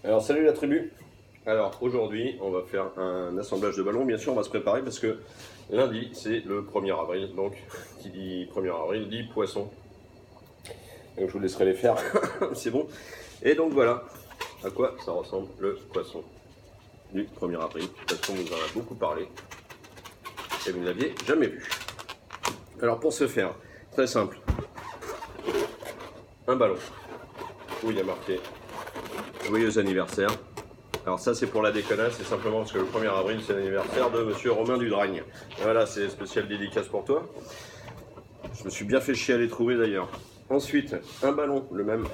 Alors salut la tribu. Alors aujourd'hui on va faire un assemblage de ballons. Bien sûr on va se préparer parce que lundi c'est le 1er avril. Donc qui dit 1er avril dit poisson. Donc je vous laisserai les faire, c'est bon. Et donc voilà à quoi ça ressemble le poisson du 1er avril. Parce qu'on vous en a beaucoup parlé et vous ne l'aviez jamais vu. Alors pour ce faire, très simple. Un ballon où il y a marqué joyeux anniversaire. Alors ça c'est pour la déconnade, c'est simplement parce que le 1er avril c'est l'anniversaire de monsieur Romain Dudragne. Voilà, c'est spécial dédicace pour toi. Je me suis bien fait chier à les trouver d'ailleurs. Ensuite, un ballon, le même,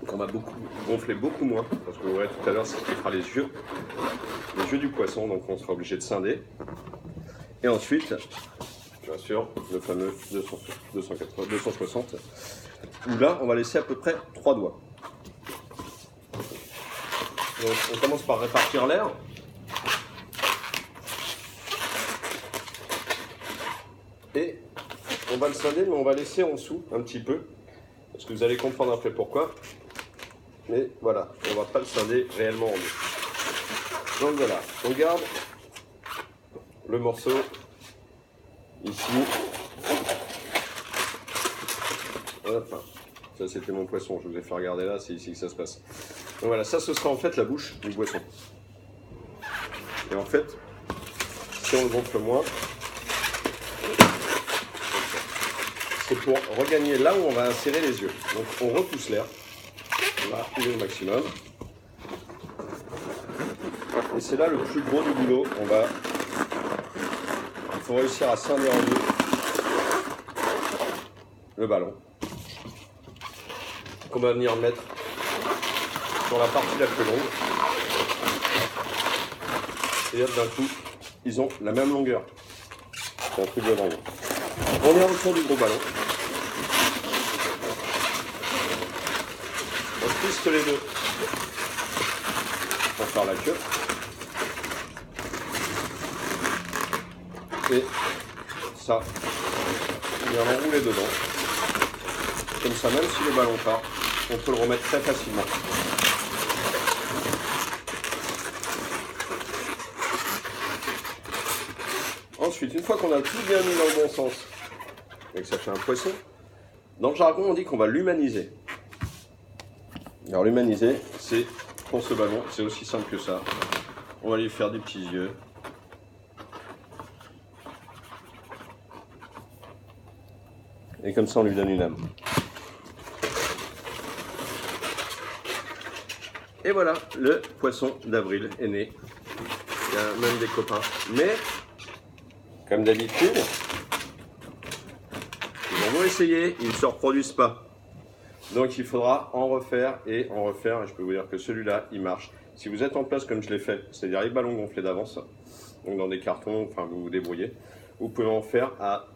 qu'on va gonfler beaucoup moins, parce que vous verrez tout à l'heure, c'est ce qui fera les yeux du poisson, donc on sera obligé de scinder. Et ensuite, bien sûr, le fameux 260, où là on va laisser à peu près 3 doigts. Donc on commence par répartir l'air. Et on va le scinder, mais on va laisser en dessous un petit peu. Parce que vous allez comprendre après pourquoi. Mais voilà, on ne va pas le scinder réellement en deux. Donc voilà, on garde le morceau ici. Enfin, ça c'était mon poisson, je vous ai fait regarder là, c'est ici que ça se passe. Donc voilà, ça ce sera en fait la bouche du poisson. Et en fait, si on le gonfle moins, c'est pour regagner là où on va insérer les yeux. Donc on repousse l'air, on va appuyer au maximum. Et c'est là le plus gros du boulot. Il faut réussir à scinder en deux le ballon. Qu'on va venir mettre sur la partie la plus longue. Et hop, d'un coup, ils ont la même longueur. C'est un truc de dingue. On vient autour du gros ballon. On twiste les deux pour faire la queue. Et ça, on vient l'enrouler dedans. Comme ça, même si le ballon part, on peut le remettre très facilement. Ensuite, une fois qu'on a tout bien mis dans le bon sens et que ça fait un poisson, dans le jargon on dit qu'on va l'humaniser. Alors l'humaniser, c'est pour ce ballon, c'est aussi simple que ça. On va lui faire des petits yeux. Et comme ça on lui donne une âme. Et voilà, le poisson d'avril est né. Il y a même des copains. Mais, comme d'habitude, ils ont beau essayer, ils ne se reproduisent pas. Donc il faudra en refaire et en refaire. Et je peux vous dire que celui-là, il marche. Si vous êtes en place comme je l'ai fait, c'est-à-dire les ballons gonflés d'avance, donc dans des cartons, enfin vous vous débrouillez, vous pouvez en faire à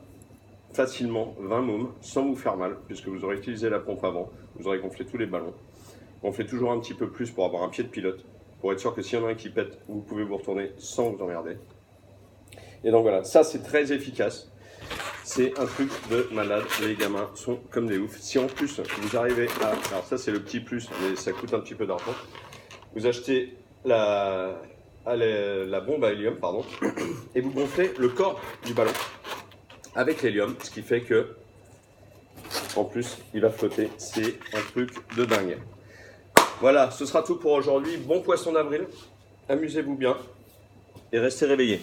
facilement 20 mômes sans vous faire mal, puisque vous aurez utilisé la pompe avant, vous aurez gonflé tous les ballons. On fait toujours un petit peu plus pour avoir un pied de pilote, pour être sûr que s'il y en a un qui pète, vous pouvez vous retourner sans vous emmerder. Et donc voilà, ça c'est très efficace. C'est un truc de malade, les gamins sont comme des oufs. Si en plus vous arrivez à... Alors ça c'est le petit plus, mais ça coûte un petit peu d'argent. Vous achetez la bombe à hélium, pardon, et vous gonflez le corps du ballon avec l'hélium, ce qui fait que, en plus, il va flotter. C'est un truc de dingue. Voilà, ce sera tout pour aujourd'hui. Bon poisson d'avril, amusez-vous bien et restez réveillés.